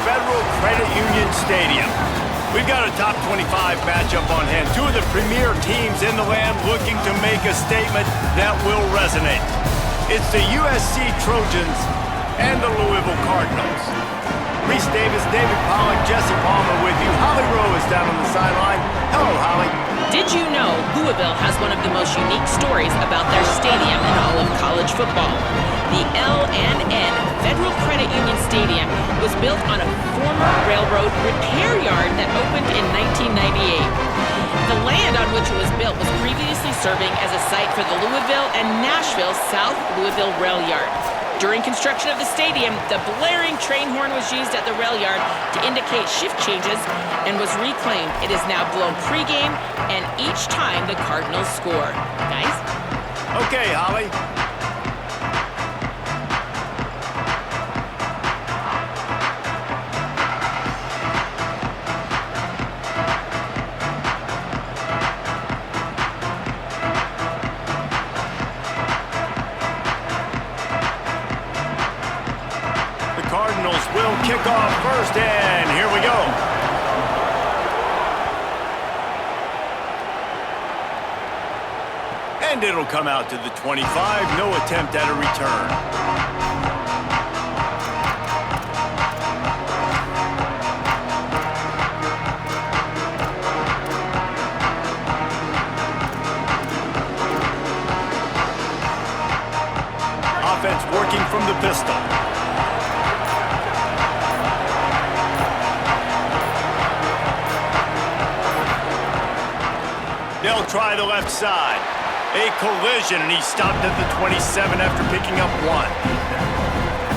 Federal Credit Union Stadium. We've got a top 25 matchup on hand. Two of the premier teams in the land looking to make a statement that will resonate. It's the USC Trojans and the Louisville Cardinals. Reese Davis, David Pollack, Jesse Palmer with you. Holly Rowe is down on the sideline. Hello, Holly. Did you know Louisville has one of the most unique stories about their stadium in all of college football? The L&N Federal Credit Union Stadium was built on a former railroad repair yard that opened in 1998. The land on which it was built was previously serving as a site for the Louisville and Nashville South Louisville Rail Yard. During construction of the stadium, the blaring train horn was used at the rail yard to indicate shift changes and was reclaimed. It is now blown pregame and each time the Cardinals score. Guys? Okay, Holly. Cardinals will kick off first, and here we go. And it'll come out to the 25. No attempt at a return. Offense working from the pistol. They'll try the left side. A collision, and he stopped at the 27 after picking up one.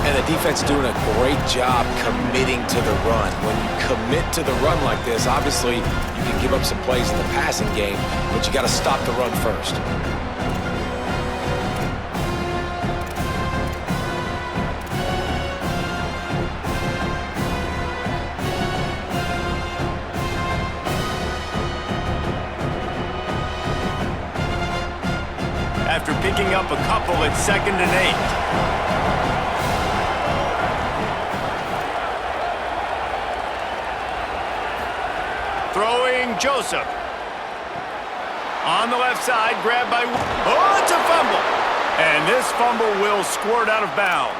And the defense doing a great job committing to the run. When you commit to the run like this, obviously you can give up some plays in the passing game, but you got to stop the run first. After picking up a couple, it's 2nd and 8. Throwing Joseph. On the left side, grabbed by... Oh, it's a fumble! And this fumble will squirt out of bounds.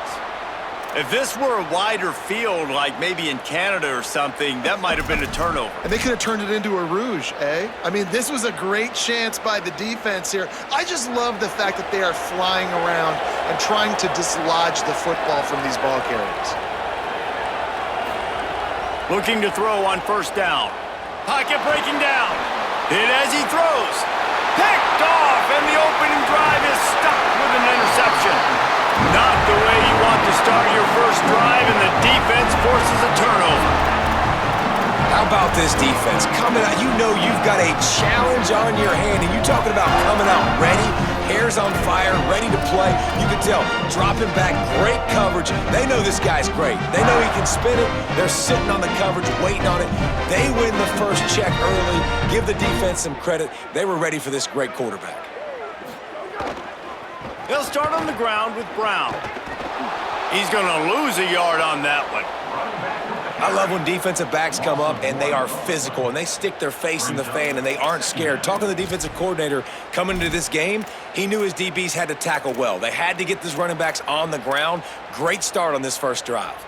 If this were a wider field, like maybe in Canada or something, that might have been a turnover. And they could have turned it into a rouge, eh? I mean, this was a great chance by the defense here. I just love the fact that they are flying around and trying to dislodge the football from these ball carriers. Looking to throw on first down. Pocket breaking down. Hit as he throws. Picked off, and the opening drive is stuck with an interception. Not the way you want to start your first drive, and the defense forces a turnover. How about this defense? Coming out, you know you've got a challenge on your hand, and you're talking about coming out ready, hairs on fire, ready to play. You can tell, dropping back, great coverage. They know this guy's great. They know he can spin it. They're sitting on the coverage, waiting on it. They win the first check early. Give the defense some credit. They were ready for this great quarterback. They'll start on the ground with Brown. He's going to lose a yard on that one. I love when defensive backs come up and they are physical and they stick their face in the fan and they aren't scared. Talking to the defensive coordinator coming into this game, he knew his DBs had to tackle well. They had to get these running backs on the ground. Great start on this first drive.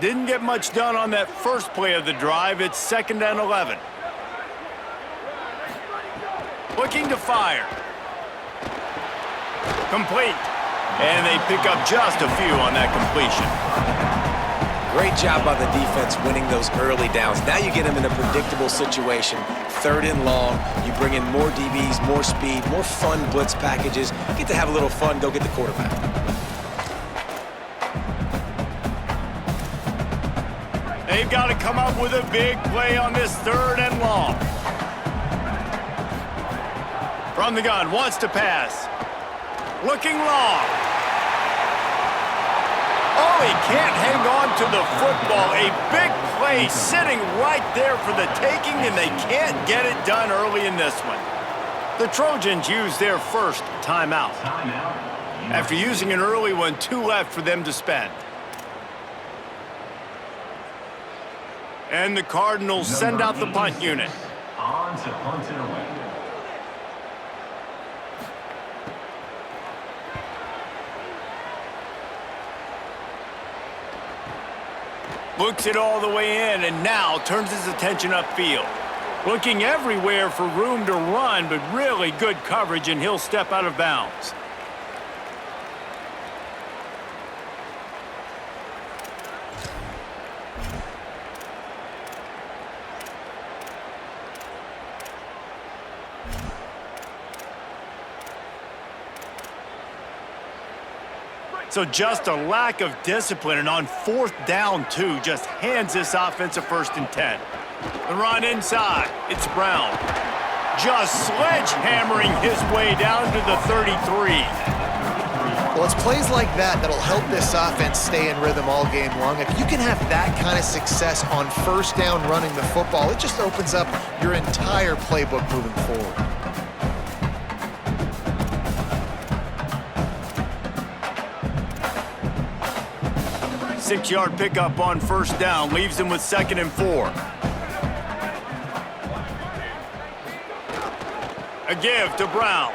Didn't get much done on that first play of the drive. It's 2nd and 11. Looking to fire. Complete. And they pick up just a few on that completion. Great job by the defense winning those early downs. Now you get them in a predictable situation. 3rd and long. You bring in more DBs, more speed, more fun blitz packages. You get to have a little fun, go get the quarterback. They've got to come up with a big play on this 3rd and long. From the gun, wants to pass. Looking long. Oh, he can't hang on to the football. A big play sitting right there for the taking, and they can't get it done early in this one. The Trojans use their first timeout. After using an early one, 2 left for them to spend. And the Cardinals send out the punt unit. On to punt it away. Looks it all the way in and now turns his attention upfield. Looking everywhere for room to run, but really good coverage, and he'll step out of bounds. So just a lack of discipline, and on 4th down, 2, just hands this offense a 1st and 10. The run inside, it's Brown. Just sledgehammering his way down to the 33. Well, it's plays like that that'll help this offense stay in rhythm all game long. If you can have that kind of success on 1st down running the football, it just opens up your entire playbook moving forward. Six-yard pickup on 1st down, leaves him with 2nd and 4. A give to Brown.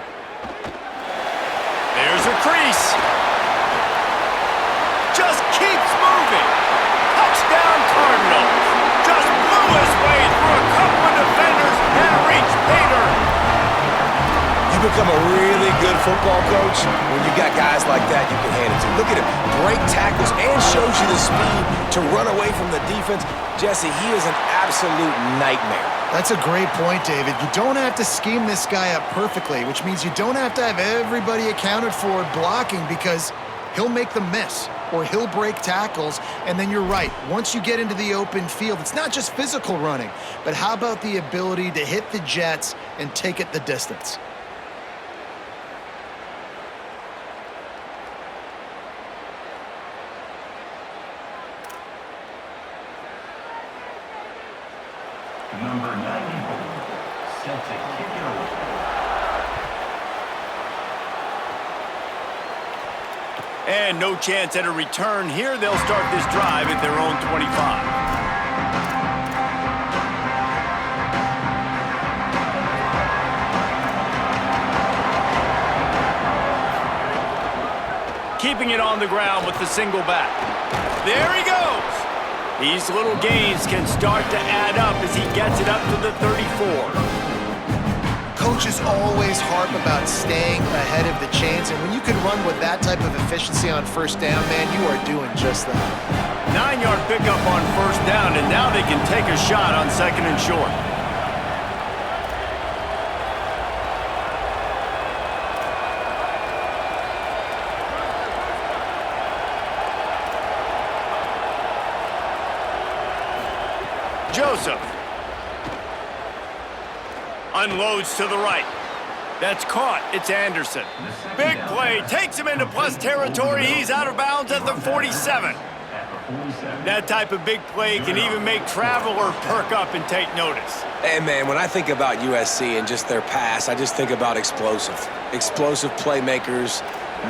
There's a crease. Just keeps moving. Touchdown Cardinals. Just blew his way through a couple of defenders and reached Pater. You become a really good football coach when you got guys like that you can hand it to. Look at him, break tackles and shows you the speed to run away from the defense. Jesse, he is an absolute nightmare. That's a great point, David. You don't have to scheme this guy up perfectly, which means you don't have to have everybody accounted for blocking, because he'll make them miss or he'll break tackles. And then you're right, once you get into the open field, it's not just physical running, but how about the ability to hit the jets and take it the distance? Number 94, set to kick it away. And no chance at a return here. They'll start this drive at their own 25. Keeping it on the ground with the single back. There he goes. These little gains can start to add up as he gets it up to the 34. Coaches always harp about staying ahead of the chains, and when you can run with that type of efficiency on 1st down, man, you are doing just that. 9-yard pickup on 1st down, and now they can take a shot on 2nd and short. Joseph unloads to the right. That's caught. It's Anderson. Big play. Takes him into plus territory. He's out of bounds at the 47. That type of big play can even make traveler perk up and take notice. And man, when I think about USC and just their pass, I just think about explosive playmakers,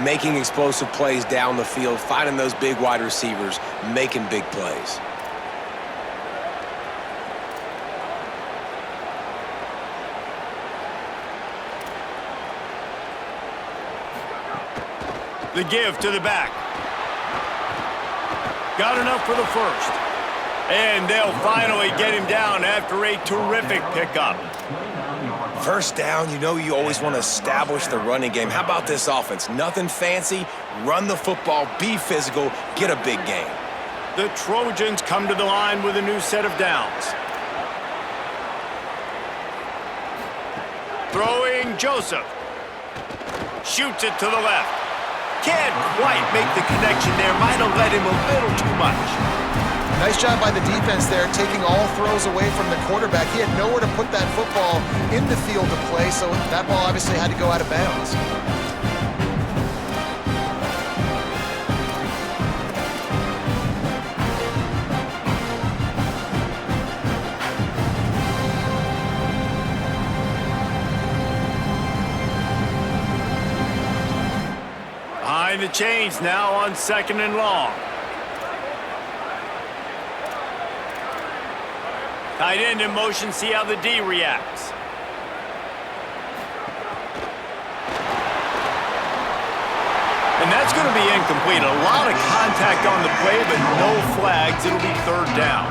making explosive plays down the field, finding those big wide receivers, making big plays. The give to the back. Got enough for the 1st. And they'll finally get him down after a terrific pickup. 1st down, you know you always want to establish the running game. How about this offense? Nothing fancy. Run the football, be physical, get a big gain. The Trojans come to the line with a new set of downs. Throwing Joseph. Shoots it to the left. Can't quite make the connection there. Might have led him a little too much. Nice job by the defense there, taking all throws away from the quarterback. He had nowhere to put that football in the field to play, so that ball obviously had to go out of bounds. the chains now on 2nd and long. Tight end in motion, see how the D reacts. And that's going to be incomplete. A lot of contact on the play, but no flags. It'll be 3rd down.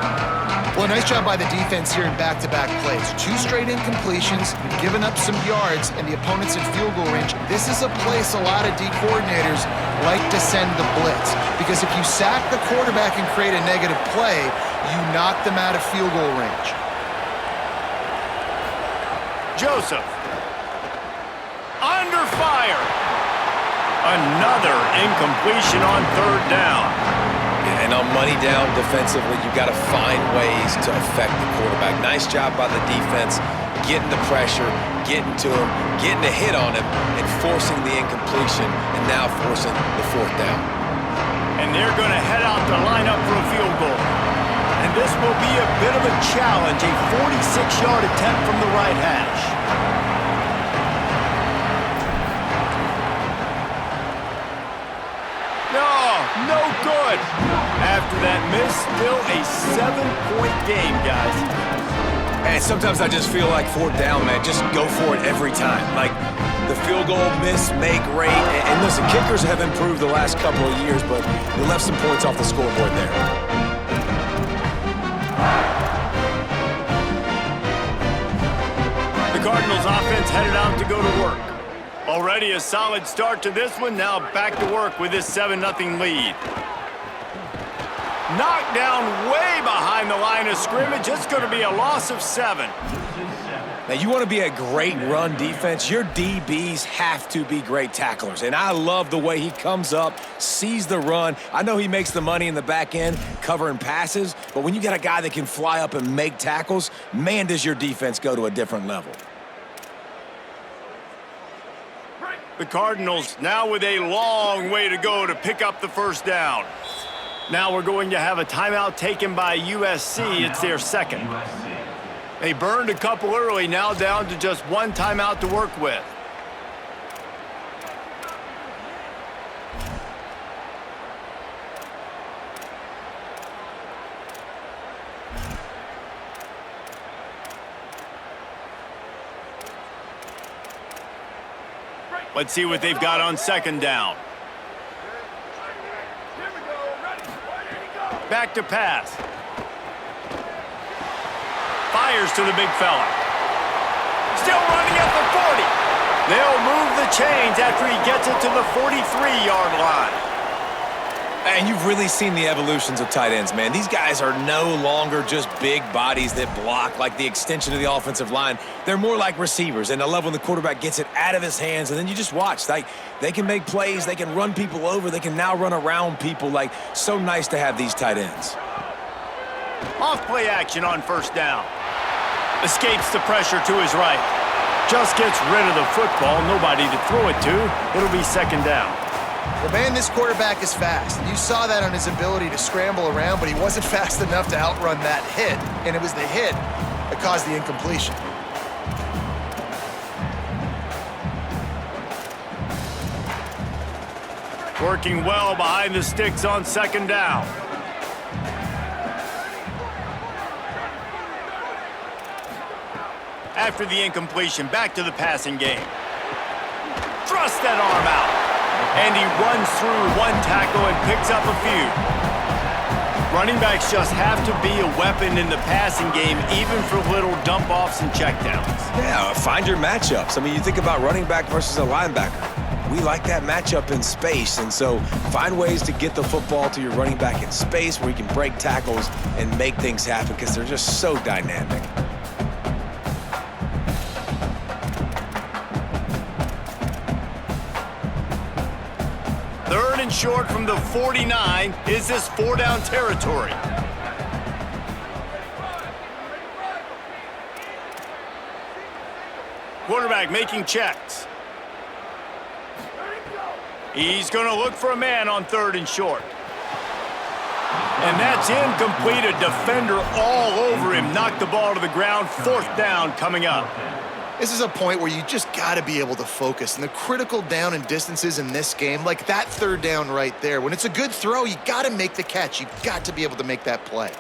Well, nice job by the defense here in back-to-back plays. 2 straight incompletions, giving up some yards, and the opponent's in field goal range. This is a place a lot of D coordinators like to send the blitz, because if you sack the quarterback and create a negative play, you knock them out of field goal range. Joseph. Under fire. Another incompletion on 3rd down. And on money down defensively, you've got to find ways to affect the quarterback. Nice job by the defense, getting the pressure, getting to him, getting a hit on him, and forcing the incompletion, and now forcing the 4th down. And they're going to head out to line up for a field goal. And this will be a bit of a challenge, a 46-yard attempt from the right hash. No good. After that miss, still a 7-point game, guys. And sometimes I just feel like 4th down, man. Just go for it every time. Like the field goal miss, make rate. And listen, kickers have improved the last couple of years, but they left some points off the scoreboard there. The Cardinals offense headed out to go to work. Already a solid start to this one. Now back to work with this 7-0 lead. Knocked down way behind the line of scrimmage. It's going to be a loss of 7. Now, you want to be a great run defense, your DBs have to be great tacklers. And I love the way he comes up, sees the run. I know he makes the money in the back end covering passes, but when you got a guy that can fly up and make tackles, man, does your defense go to a different level. The Cardinals now with a long way to go to pick up the 1st down. Now we're going to have a timeout taken by USC. It's their 2nd. They burned a couple early, now down to just 1 timeout to work with. Let's see what they've got on 2nd down. Back to pass. Fires to the big fella. Still running at the 40. They'll move the chains after he gets it to the 43-yard line. And you've really seen the evolutions of tight ends, man. These guys are no longer just big bodies that block like the extension of the offensive line. They're more like receivers, and I love when the quarterback gets it out of his hands, and then you just watch. Like, they can make plays, they can run people over, they can now run around people. Like, so nice to have these tight ends. Off play action on 1st down. Escapes the pressure to his right. Just gets rid of the football, nobody to throw it to. It'll be 2nd down. Well, man, this quarterback is fast. You saw that on his ability to scramble around, but he wasn't fast enough to outrun that hit, and it was the hit that caused the incompletion. Working well behind the sticks on 2nd down. After the incompletion, back to the passing game. Thrust that arm out. And he runs through 1 tackle and picks up a few. Running backs just have to be a weapon in the passing game, even for little dump-offs and checkdowns. Yeah, find your matchups. I mean, you think about running back versus a linebacker. We like that matchup in space, and so find ways to get the football to your running back in space where you can break tackles and make things happen because they're just so dynamic. Third and short from the 49. Is this 4-down territory? Quarterback making checks. He's going to look for a man on 3rd and short. And that's incomplete. A defender all over him. Knocked the ball to the ground. 4th down coming up. This is a point where you just got to be able to focus. And the critical down and distances in this game, like that third down right there, when it's a good throw, you got to make the catch. You've got to be able to make that play.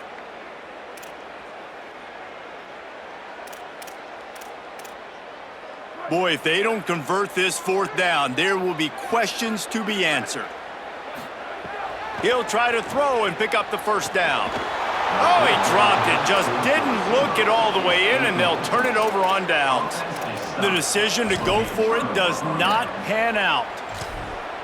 Boy, if they don't convert this fourth down, there will be questions to be answered. He'll try to throw and pick up the first down. Oh, he dropped it. Just didn't look it all the way in, and they'll turn it over on downs. The decision to go for it does not pan out.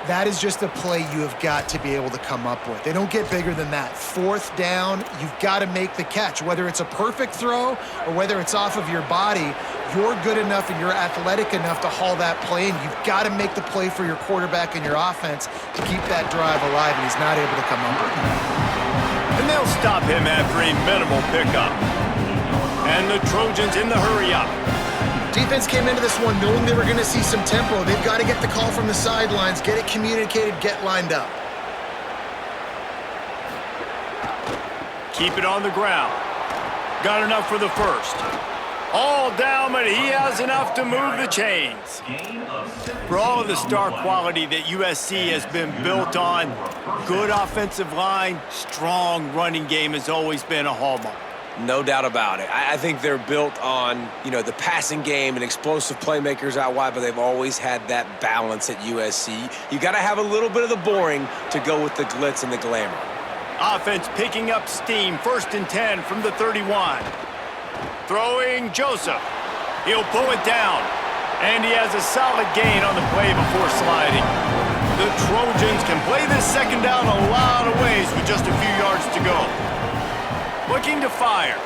That is just a play you have got to be able to come up with. They don't get bigger than that. Fourth down, you've got to make the catch. Whether it's a perfect throw or whether it's off of your body, you're good enough and you're athletic enough to haul that play in. You've got to make the play for your quarterback and your offense to keep that drive alive, and he's not able to come up with it. And they'll stop him after a minimal pickup. And the Trojans in the hurry-up. Defense came into this one knowing they were going to see some tempo. They've got to get the call from the sidelines, get it communicated, get lined up. Keep it on the ground. Got enough for the first. All down, but he has enough to move the chains. For all of the star quality that USC has been built on, good offensive line, strong running game has always been a hallmark. No doubt about it. I think they're built on, the passing game and explosive playmakers out wide, but they've always had that balance at USC. You got to have a little bit of the boring to go with the glitz and the glamour. Offense picking up steam, 1st and 10 from the 31. Throwing Joseph. He'll pull it down. And he has a solid gain on the play before sliding. The Trojans can play this second down a lot of ways with just a few yards to go. Looking to fire.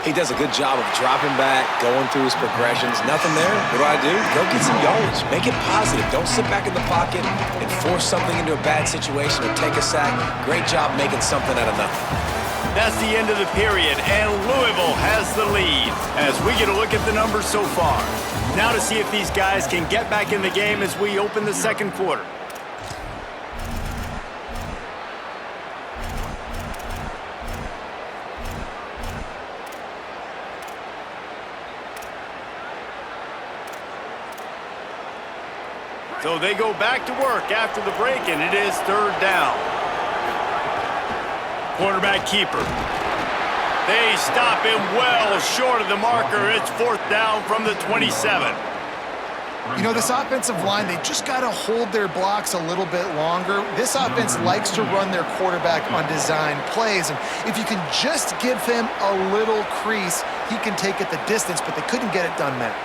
He does a good job of dropping back, going through his progressions. Nothing there. What do? Go get some yardage. Make it positive. Don't sit back in the pocket and force something into a bad situation or take a sack. Great job making something out of nothing. That's the end of the period, and Louisville has the lead as we get a look at the numbers so far. Now to see if these guys can get back in the game as we open the second quarter. So they go back to work after the break, and it is 3rd down. Quarterback keeper. They stop him well short of the marker. It's 4th down from the 27. This offensive line, they just got to hold their blocks a little bit longer. This offense likes to run their quarterback on design plays, and if you can just give him a little crease, he can take it the distance, but they couldn't get it done there.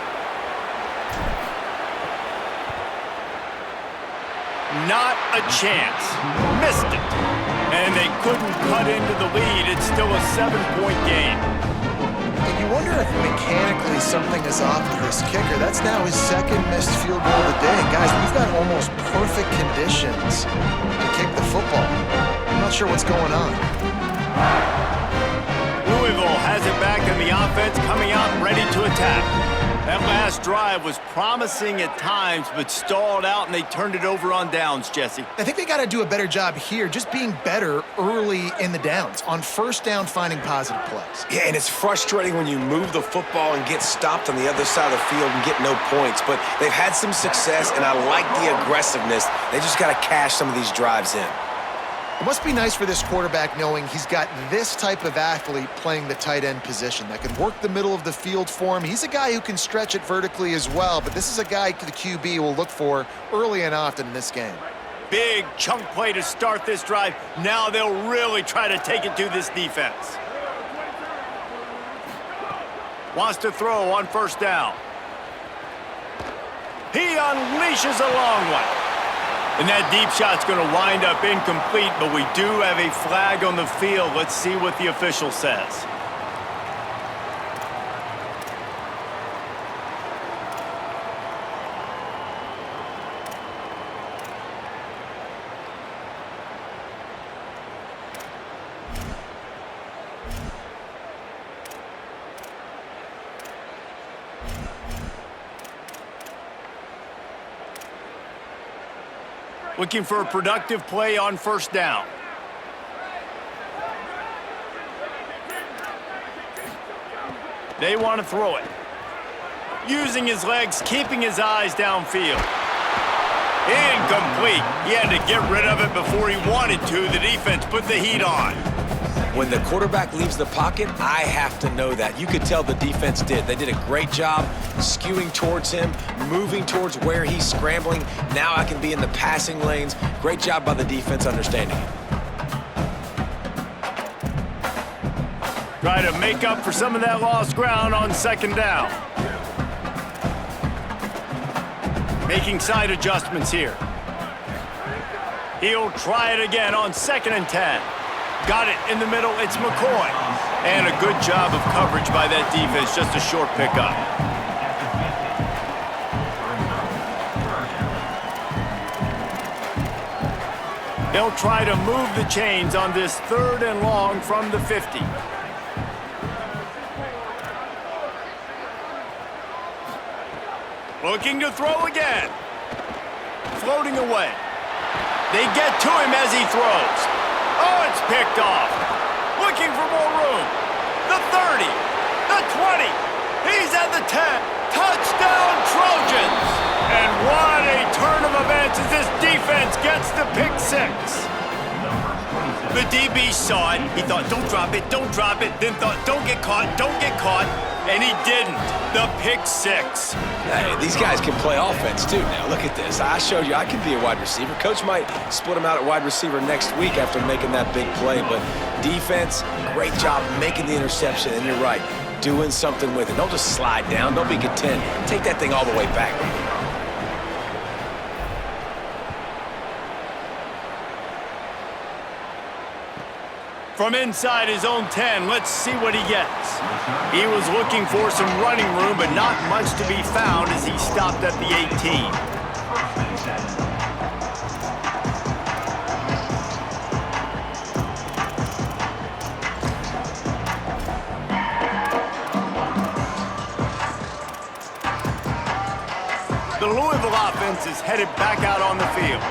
Not a chance. Missed it. And they couldn't cut into the lead. It's still a 7-point game. And you wonder if mechanically something is off with this kicker. That's now his 2nd missed field goal of the day. And guys, we've got almost perfect conditions to kick the football. I'm not sure what's going on. Louisville has it back in the offense, coming out ready to attack. That last drive was promising at times, but stalled out, and they turned it over on downs, Jesse. I think they got to do a better job here, just being better early in the downs, on 1st down, finding positive plays. Yeah, and it's frustrating when you move the football and get stopped on the other side of the field and get no points, but they've had some success, and I like the aggressiveness. They just got to cash some of these drives in. It must be nice for this quarterback knowing he's got this type of athlete playing the tight end position that can work the middle of the field for him. He's a guy who can stretch it vertically as well, but this is a guy the QB will look for early and often in this game. Big chunk play to start this drive. Now they'll really try to take it to this defense. Wants to throw on 1st down. He unleashes a long one. And that deep shot's going to wind up incomplete, but we do have a flag on the field. Let's see what the official says. Looking for a productive play on 1st down. They want to throw it. using his legs, keeping his eyes downfield. Incomplete. He had to get rid of it before he wanted to. The defense put the heat on. When the quarterback leaves the pocket, I have to know that. You could tell the defense did. They did a great job skewing towards him, moving towards where he's scrambling. Now I can be in the passing lanes. Great job by the defense understanding it. Try to make up for some of that lost ground on second down. Making side adjustments here. He'll try it again on 2nd and 10. Got it in the middle, it's McCoy. And a good job of coverage by that defense, just a short pickup. They'll try to move the chains on this 3rd and long from the 50. Looking to throw again. Floating away. They get to him as he throws. Oh, it's picked off. Looking for more room. The 30. The 20. He's at the 10. Touchdown, Trojans. And what a turn of events as this defense gets the pick 6. The DB saw it. He thought, don't drop it, don't drop it. Then thought, don't get caught, don't get caught. And he didn't. The pick 6. Hey, these guys can play offense too now. Look at this. I showed you I can be a wide receiver. Coach might split him out at wide receiver next week after making that big play. But defense, great job making the interception. And you're right, doing something with it. Don't just slide down. Don't be content. Take that thing all the way back. From inside his own 10, let's see what he gets. He was looking for some running room, but not much to be found as he stopped at the 18. The Louisville offense is headed back out on the field.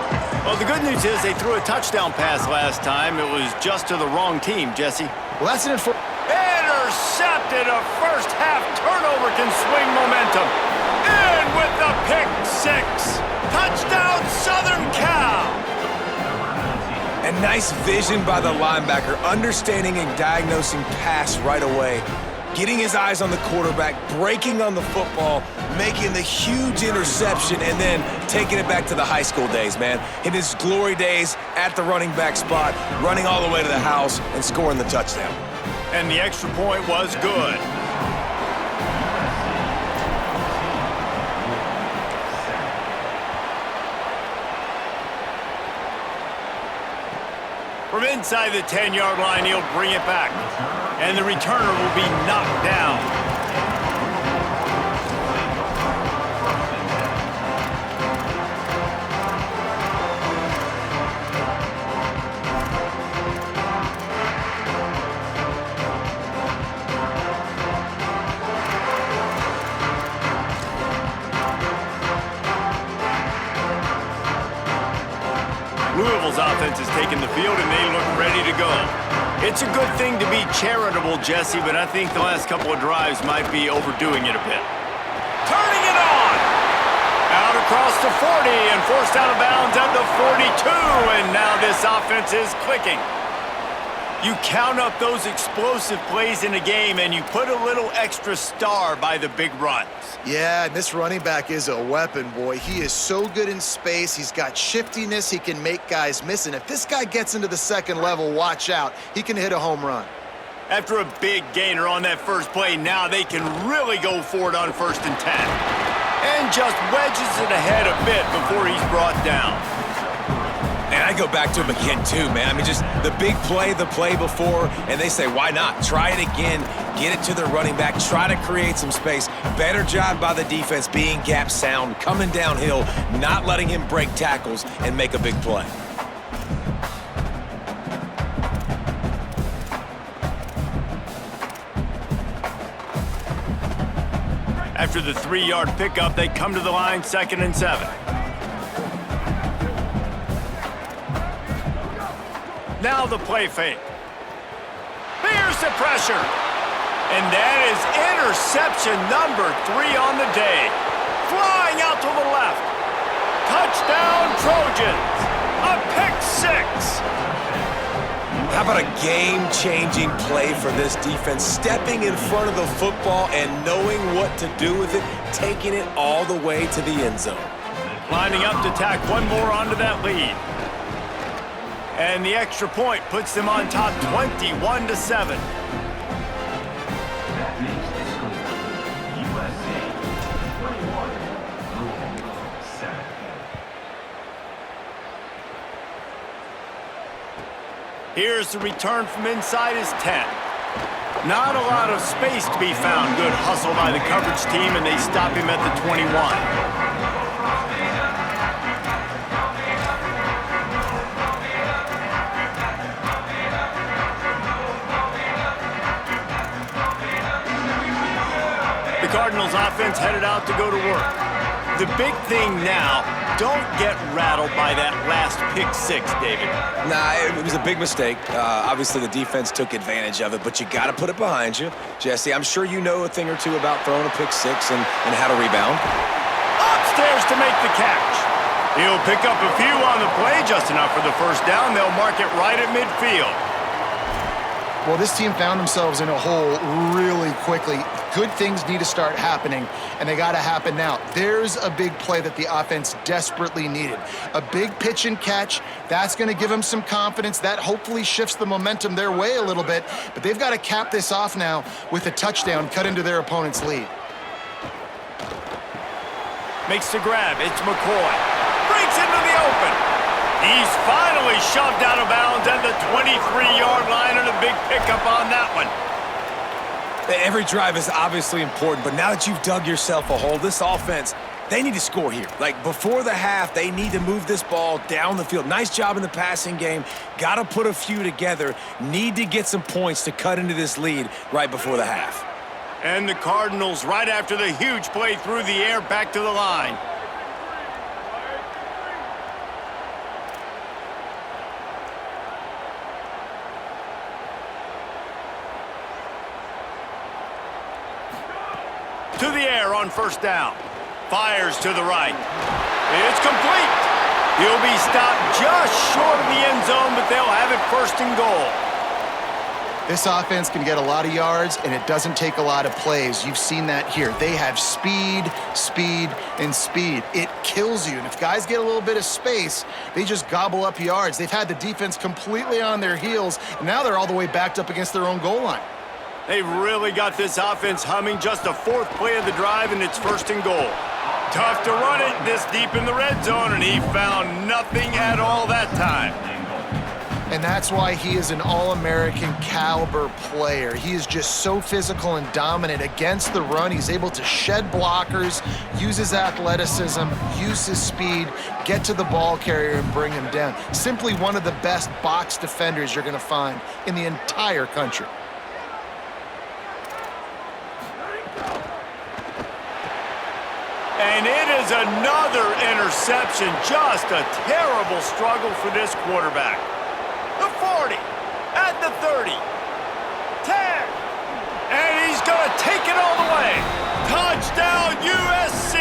Well, the good news is they threw a touchdown pass last time. It was just to the wrong team, Jesse. Well, that's an intercepted. A first-half turnover can swing momentum. In with the pick 6. Touchdown, Southern Cal. And nice vision by the linebacker, understanding and diagnosing pass right away. Getting his eyes on the quarterback, breaking on the football, making the huge interception, and then taking it back to the high school days, man. In his glory days at the running back spot, running all the way to the house and scoring the touchdown. And the extra point was good. From inside the 10-yard line, he'll bring it back. And the returner will be knocked down. Louisville's offense has taken the field, and they look ready to go. It's a good thing to be charitable, Jesse, but I think the last couple of drives might be overdoing it a bit. Turning it on! Out across the 40 and forced out of bounds at the 42, and now this offense is clicking. You count up those explosive plays in a game, and you put a little extra star by the big runs. Yeah, and this running back is a weapon, boy. He is so good in space. He's got shiftiness. He can make guys miss. And if this guy gets into the second level, watch out. He can hit a home run. After a big gainer on that first play, now they can really go for it on 1st and 10. And just wedges it ahead a bit before he's brought down. And I go back to him again, too, man. I mean, just the big play, the play before, and they say, why not? Try it again, get it to their running back, try to create some space. Better job by the defense being gap sound, coming downhill, not letting him break tackles and make a big play. After the 3-yard pickup, they come to the line 2nd and 7. Now the play fake. Here's the pressure. And that is interception number 3 on the day. Flying out to the left. Touchdown, Trojans. A pick 6. How about a game-changing play for this defense? Stepping in front of the football and knowing what to do with it, taking it all the way to the end zone. Lining up to tack one more onto that lead. And the extra point puts them on top 21-7. That makes the score USA 21, Louisville 7. Here's the return from inside his 10. Not a lot of space to be found. Good hustle by the coverage team, and they stop him at the 21. The Cardinals offense headed out to go to work. The big thing now, don't get rattled by that last pick 6, David. Nah, it was a big mistake. Obviously, the defense took advantage of it, but you got to put it behind you. Jesse, I'm sure you know a thing or two about throwing a pick 6 and how to rebound. Upstairs to make the catch. He'll pick up a few on the play, just enough for the first down. They'll mark it right at midfield. Well, this team found themselves in a hole really quickly. Good things need to start happening, and they got to happen now. There's a big play that the offense desperately needed. A big pitch and catch. That's going to give them some confidence. That hopefully shifts the momentum their way a little bit, but they've got to cap this off now with a touchdown cut into their opponent's lead. Makes the grab. It's McCoy. Breaks into the open. He's finally shoved out of bounds at the 23-yard line, and a big pickup on that one. Every drive is obviously important, but now that you've dug yourself a hole, this offense, they need to score here. Like, before the half, they need to move this ball down the field. Nice job in the passing game. Got to put a few together. Need to get some points to cut into this lead right before the half. And the Cardinals, right after the huge play through the air, back to the line. To the air on first down. Fires to the right. It's complete. He'll be stopped just short of the end zone, but they'll have it first and goal. This offense can get a lot of yards, and it doesn't take a lot of plays. You've seen that here. They have speed, speed, and speed. It kills you. And if guys get a little bit of space, they just gobble up yards. They've had the defense completely on their heels, and now they're all the way backed up against their own goal line. They've really got this offense humming. Just a fourth play of the drive, and it's first and goal. Tough to run it this deep in the red zone, and he found nothing at all that time. And that's why he is an all-American caliber player. He is just so physical and dominant against the run. He's able to shed blockers, use his athleticism, use his speed, get to the ball carrier and bring him down. Simply one of the best box defenders you're going to find in the entire country. And it is another interception. Just a terrible struggle for this quarterback. The 40, at the 30, 10, and he's going to take it all the way. Touchdown, USC.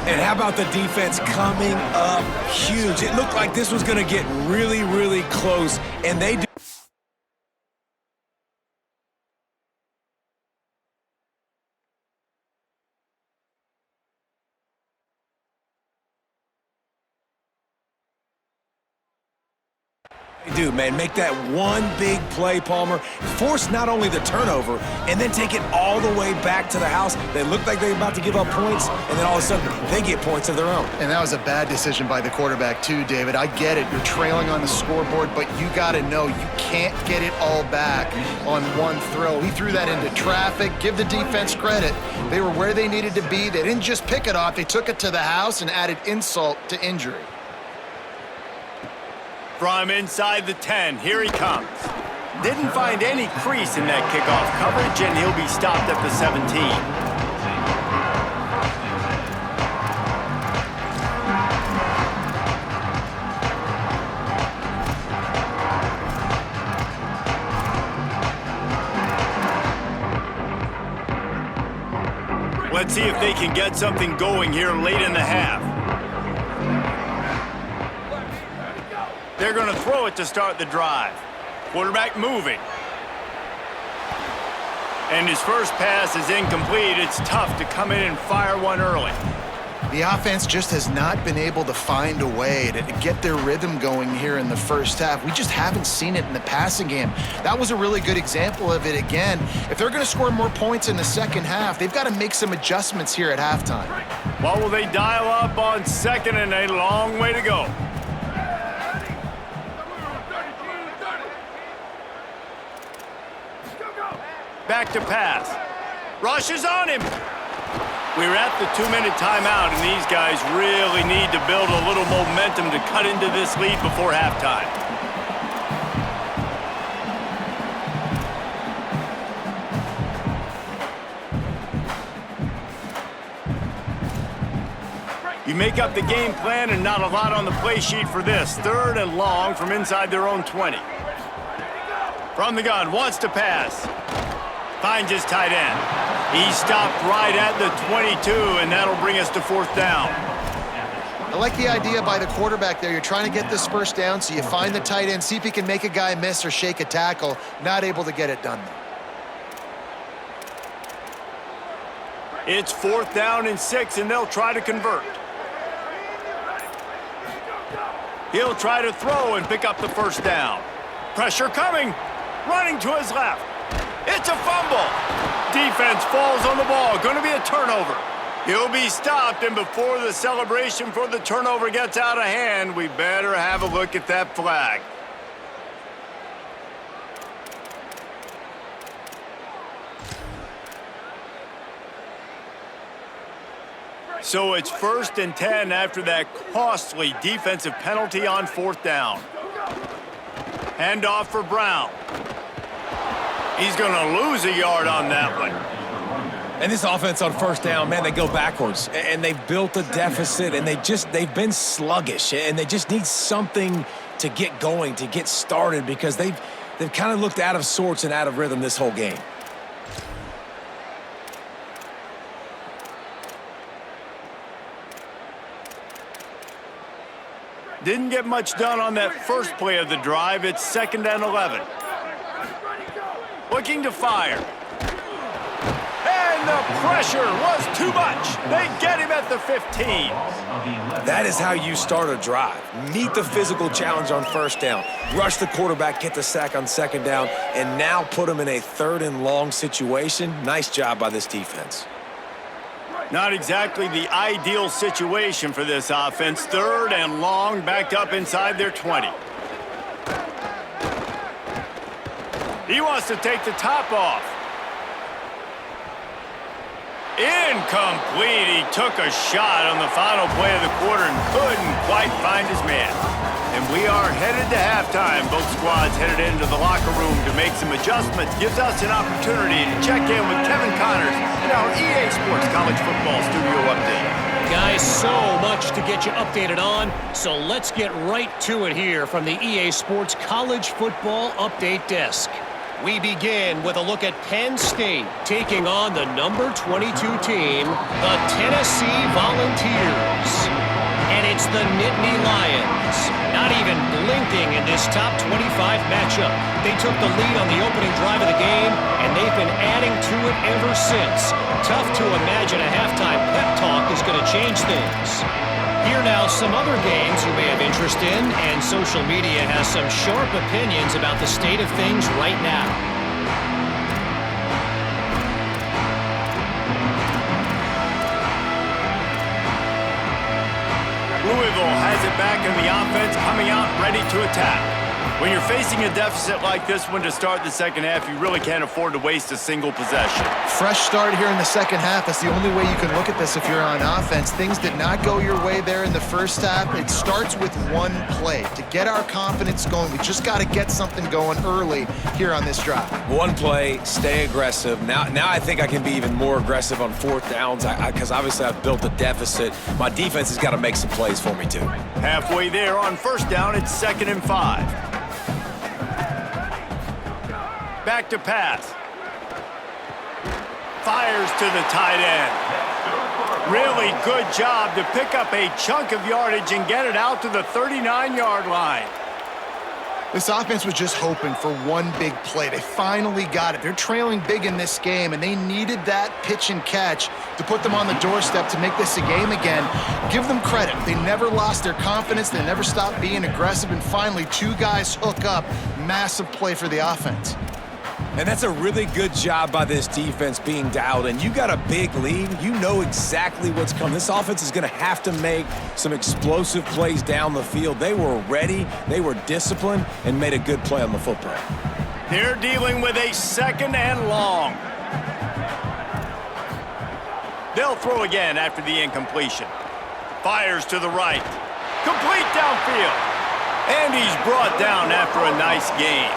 And how about the defense coming up huge? It looked like this was going to get really, really close, and they do. They do, man. Make that one big play, Palmer. Force not only the turnover, and then take it all the way back to the house. They look like they're about to give up points, and then all of a sudden, they get points of their own. And that was a bad decision by the quarterback, too, David. I get it. You're trailing on the scoreboard, but you got to know you can't get it all back on one throw. He threw that into traffic. Give the defense credit. They were where they needed to be. They didn't just pick it off. They took it to the house and added insult to injury. From inside the 10, here he comes. Didn't find any crease in that kickoff coverage, and he'll be stopped at the 17. Let's see if they can get something going here late in the half. They're going to throw it to start the drive. Quarterback moving. And his first pass is incomplete. It's tough to come in and fire one early. The offense just has not been able to find a way to get their rhythm going here in the first half. We just haven't seen it in the passing game. That was a really good example of it again. If they're going to score more points in the second half, they've got to make some adjustments here at halftime. What will they dial up on second and a long way to go? Back to pass. Rush is on him. We're at the 2-minute timeout, and these guys really need to build a little momentum to cut into this lead before halftime. You make up the game plan and not a lot on the play sheet for this. 3rd and long from inside their own 20. From the gun, wants to pass. Finds his tight end. He stopped right at the 22, and that'll bring us to 4th down. I like the idea by the quarterback there. You're trying to get this first down, so you find the tight end, see if he can make a guy miss or shake a tackle. Not able to get it done. It's 4th down and 6, and they'll try to convert. He'll try to throw and pick up the first down. Pressure coming. Running to his left. It's a fumble. Defense falls on the ball. Going to be a turnover. He'll be stopped, and before the celebration for the turnover gets out of hand, we better have a look at that flag. So it's 1st and 10 after that costly defensive penalty on 4th down. Handoff for Brown. He's going to lose a yard on that one. And this offense on 1st down, man, they go backwards. And they've built a deficit, and they've been sluggish. And they just need something to get going, to get started, because they've kind of looked out of sorts and out of rhythm this whole game. Didn't get much done on that first play of the drive. It's 2nd and 11. Looking to fire. And the pressure was too much. They get him at the 15. That is how you start a drive. Meet the physical challenge on 1st down. Rush the quarterback, get the sack on 2nd down, and now put him in a 3rd and long situation. Nice job by this defense. Not exactly the ideal situation for this offense. 3rd and long, backed up inside their 20. He wants to take the top off. Incomplete. He took a shot on the final play of the quarter and couldn't quite find his man. And we are headed to halftime. Both squads headed into the locker room to make some adjustments. Gives us an opportunity to check in with Kevin Connors in our EA Sports College Football Studio Update. Guys, so much to get you updated on, so let's get right to it here from the EA Sports College Football Update Desk. We begin with a look at Penn State taking on the number 22 team, the Tennessee Volunteers. And it's the Nittany Lions, not even blinking in this top 25 matchup. They took the lead on the opening drive of the game, and they've been adding to it ever since. Tough to imagine a halftime pep talk is going to change things. Here now some other games you may have interest in, and social media has some sharp opinions about the state of things right now. Louisville has it back in the offense, coming out ready to attack. When you're facing a deficit like this one to start the second half, you really can't afford to waste a single possession. Fresh start here in the second half. That's the only way you can look at this if you're on offense. Things did not go your way there in the first half. It starts with one play. To get our confidence going, we just got to get something going early here on this drive. One play, stay aggressive. Now I think I can be even more aggressive on 4th downs because obviously I've built a deficit. My defense has got to make some plays for me too. Halfway there on 1st down, it's 2nd and 5. Back to pass. Fires to the tight end. Really good job to pick up a chunk of yardage and get it out to the 39-yard line. This offense was just hoping for one big play. They finally got it. They're trailing big in this game, and they needed that pitch and catch to put them on the doorstep to make this a game again. Give them credit. They never lost their confidence. They never stopped being aggressive, and finally, two guys hook up. Massive play for the offense. And that's a really good job by this defense being dialed in. You got a big lead. You know exactly what's coming. This offense is going to have to make some explosive plays down the field. They were ready, they were disciplined, and made a good play on the football. They're dealing with a 2nd and long. They'll throw again after the incompletion. Fires to the right. Complete downfield. And he's brought down after a nice gain.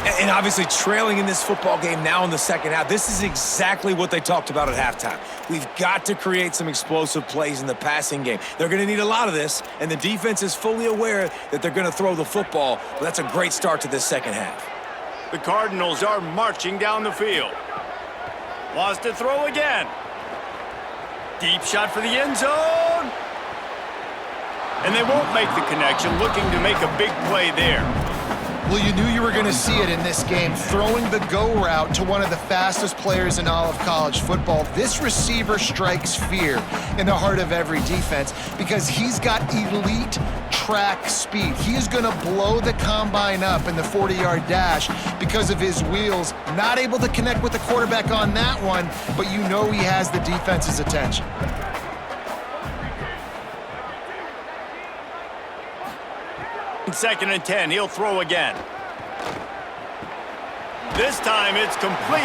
And obviously trailing in this football game now in the second half, this is exactly what they talked about at halftime. We've got to create some explosive plays in the passing game. They're going to need a lot of this, and the defense is fully aware that they're going to throw the football, but that's a great start to this second half. The Cardinals are marching down the field. Wants to throw again. Deep shot for the end zone. And they won't make the connection, looking to make a big play there. Well, you knew you were going to see it in this game, throwing the go route to one of the fastest players in all of college football. This receiver strikes fear in the heart of every defense because he's got elite track speed. He is going to blow the combine up in the 40-yard dash because of his wheels. Not able to connect with the quarterback on that one, but you know he has the defense's attention. Second and 10, he'll throw again. This time it's complete.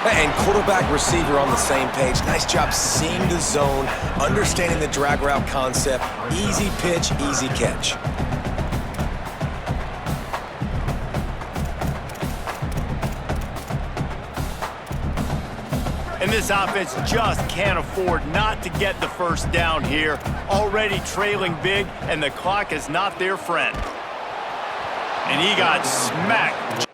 And quarterback receiver on the same page. Nice job seeing the zone, understanding the drag route concept. Easy pitch, easy catch. And this offense just can't afford not to get the first down here. Already trailing big, and the clock is not their friend. And he got smacked.